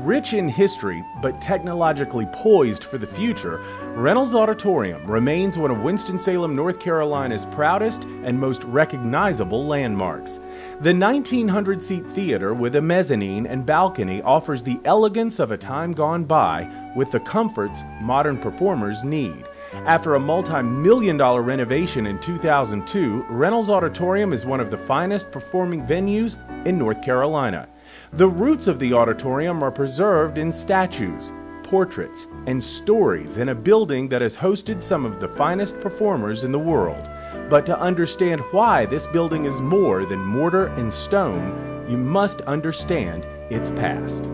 Rich in history, but technologically poised for the future, Reynolds Auditorium remains one of Winston-Salem, North Carolina's proudest and most recognizable landmarks. The 1,900-seat theater with a mezzanine and balcony offers the elegance of a time gone by with the comforts modern performers need. After a multi-million-dollar renovation in 2002, Reynolds Auditorium is one of the finest performing venues in North Carolina. The roots of the auditorium are preserved in statues, portraits, and stories in a building that has hosted some of the finest performers in the world. But to understand why this building is more than mortar and stone, you must understand its past.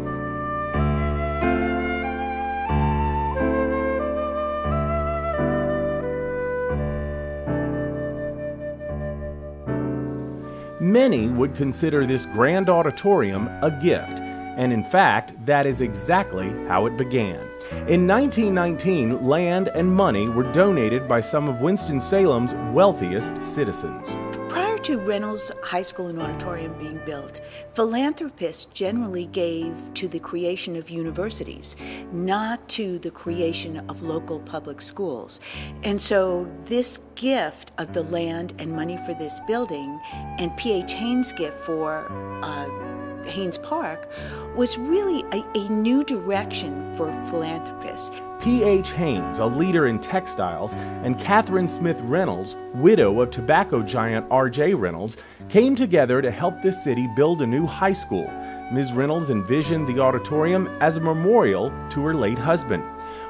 Many would consider this grand auditorium a gift, and in fact, that is exactly how it began. In 1919, land and money were donated by some of Winston-Salem's wealthiest citizens. Prior to Reynolds High School and Auditorium being built, philanthropists generally gave to the creation of universities, not to the creation of local public schools. And so this gift of the land and money for this building and P.H. Haynes' gift for Haynes Park was really a new direction for philanthropists. P.H. Haynes, a leader in textiles, and Catherine Smith Reynolds, widow of tobacco giant R.J. Reynolds, came together to help the city build a new high school. Ms. Reynolds envisioned the auditorium as a memorial to her late husband.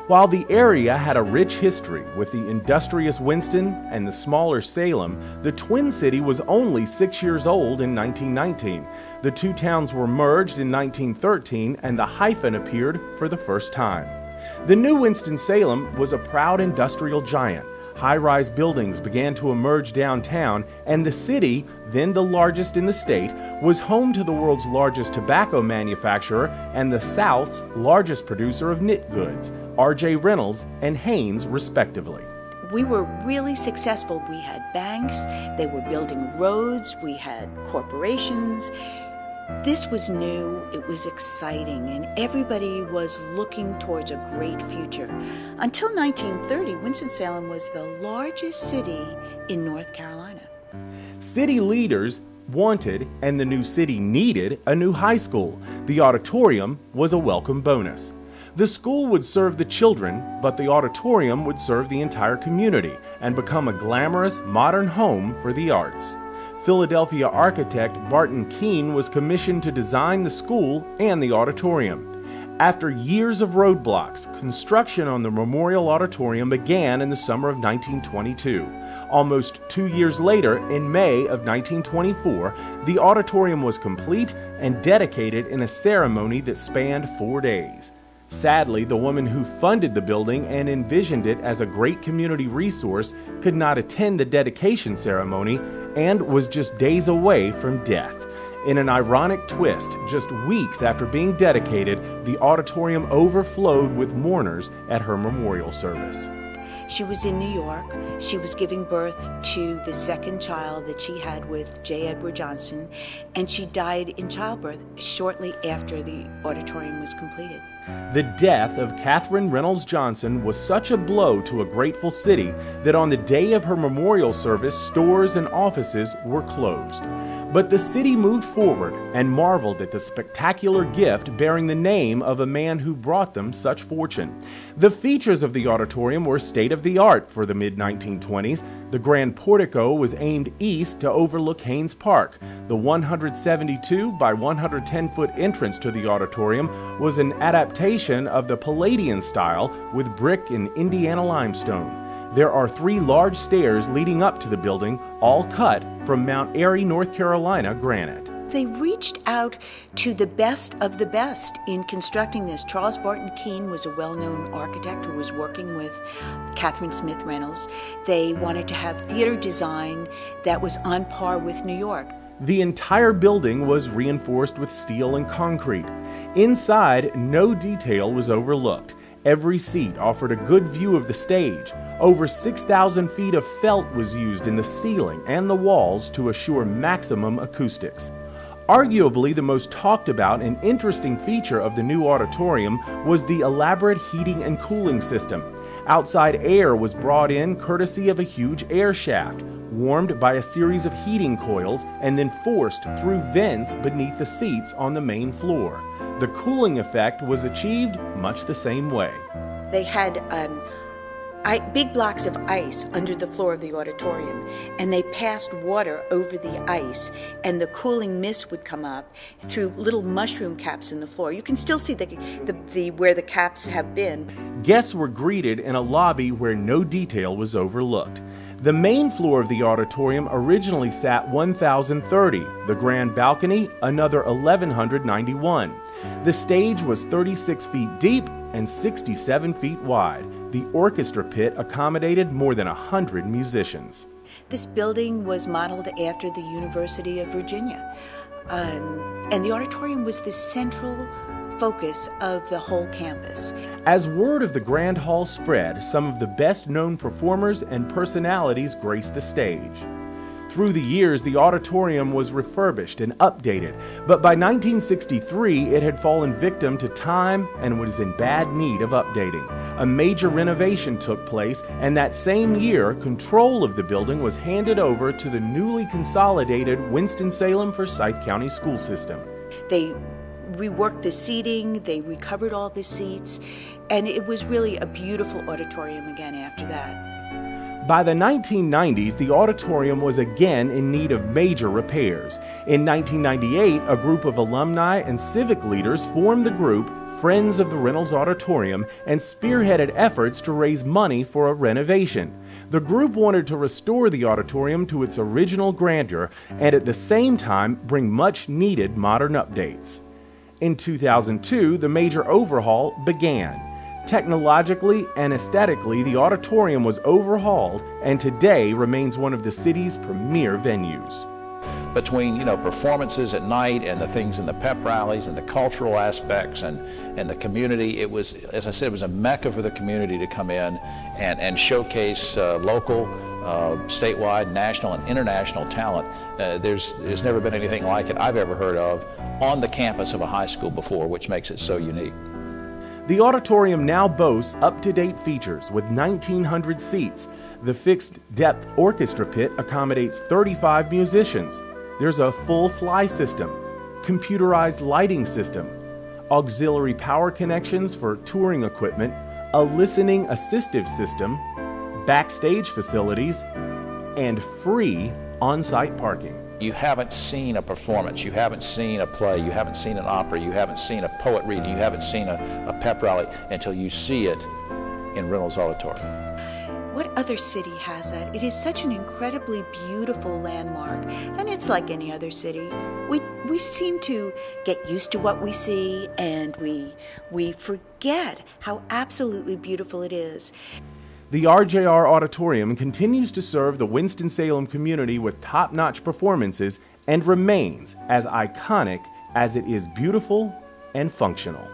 While the area had a rich history with the industrious Winston and the smaller Salem, the Twin City was only 6 years old in 1919. The two towns were merged in 1913 and the hyphen appeared for the first time. The new Winston-Salem was a proud industrial giant. High-rise buildings began to emerge downtown, and the city, then the largest in the state, was home to the world's largest tobacco manufacturer and the South's largest producer of knit goods, R.J. Reynolds and Haynes, respectively. We were really successful. We had banks, they were building roads, we had corporations. This was new, it was exciting, and everybody was looking towards a great future. Until 1930, Winston-Salem was the largest city in North Carolina. City leaders wanted, and the new city needed, a new high school. The auditorium was a welcome bonus. The school would serve the children, but the auditorium would serve the entire community and become a glamorous, modern home for the arts. Philadelphia architect Barton Keene was commissioned to design the school and the auditorium. After years of roadblocks, construction on the Memorial Auditorium began in the summer of 1922. Almost 2 years later, in May of 1924, the auditorium was complete and dedicated in a ceremony that spanned 4 days. Sadly, the woman who funded the building and envisioned it as a great community resource could not attend the dedication ceremony and was just days away from death. In an ironic twist, just weeks after being dedicated, the auditorium overflowed with mourners at her memorial service. She was in New York. She was giving birth to the second child that she had with J. Edward Johnson, and she died in childbirth shortly after the auditorium was completed. The death of Catherine Reynolds Johnson was such a blow to a grateful city that on the day of her memorial service, stores and offices were closed. But the city moved forward and marveled at the spectacular gift bearing the name of a man who brought them such fortune. The features of the auditorium were state-of-the-art for the mid-1920s. The grand portico was aimed east to overlook Haynes Park. The 172 by 110-foot entrance to the auditorium was an adaptation of the Palladian style with brick and Indiana limestone. There are 3 large stairs leading up to the building, all cut from Mount Airy, North Carolina granite. They reached out to the best of the best in constructing this. Charles Barton Keene was a well-known architect who was working with Catherine Smith Reynolds. They wanted to have theater design that was on par with New York. The entire building was reinforced with steel and concrete. Inside, no detail was overlooked. Every seat offered a good view of the stage. Over 6,000 feet of felt was used in the ceiling and the walls to assure maximum acoustics. Arguably, the most talked about and interesting feature of the new auditorium was the elaborate heating and cooling system. Outside air was brought in courtesy of a huge air shaft, warmed by a series of heating coils and then forced through vents beneath the seats on the main floor. The cooling effect was achieved much the same way. They had big blocks of ice under the floor of the auditorium, and they passed water over the ice, and the cooling mist would come up through little mushroom caps in the floor. You can still see where the caps have been. Guests were greeted in a lobby where no detail was overlooked. The main floor of the auditorium originally sat 1,030, the grand balcony another 1,191. The stage was 36 feet deep and 67 feet wide. The orchestra pit accommodated more than 100 musicians. This building was modeled after the University of Virginia, and the auditorium was the central focus of the whole campus. As word of the Grand Hall spread, some of the best-known performers and personalities graced the stage. Through the years, the auditorium was refurbished and updated, but by 1963, it had fallen victim to time and was in bad need of updating. A major renovation took place, and that same year, control of the building was handed over to the newly consolidated Winston-Salem Forsyth County School System. They reworked the seating, they recovered all the seats, and it was really a beautiful auditorium again after that. By the 1990s, the auditorium was again in need of major repairs. In 1998, a group of alumni and civic leaders formed the group Friends of the Reynolds Auditorium and spearheaded efforts to raise money for a renovation. The group wanted to restore the auditorium to its original grandeur and at the same time bring much needed modern updates. In 2002, the major overhaul began. Technologically and aesthetically, the auditorium was overhauled and today remains one of the city's premier venues. Between performances at night and the things in the pep rallies and the cultural aspects and the community, it was, as I said, it was a mecca for the community to come in and showcase local, statewide, national, and international talent. There's never been anything like it I've ever heard of on the campus of a high school before, which makes it so unique. The auditorium now boasts up-to-date features with 1,900 seats. The fixed-depth orchestra pit accommodates 35 musicians. There's a full fly system, computerized lighting system, auxiliary power connections for touring equipment, a listening assistive system, backstage facilities, and free on-site parking. You haven't seen a performance, you haven't seen a play, you haven't seen an opera, you haven't seen a poet reading, you haven't seen a pep rally until you see it in Reynolds Auditorium. What other city has that? It is such an incredibly beautiful landmark, and it's like any other city. We seem to get used to what we see, and we forget how absolutely beautiful it is. The RJR Auditorium continues to serve the Winston-Salem community with top-notch performances and remains as iconic as it is beautiful and functional.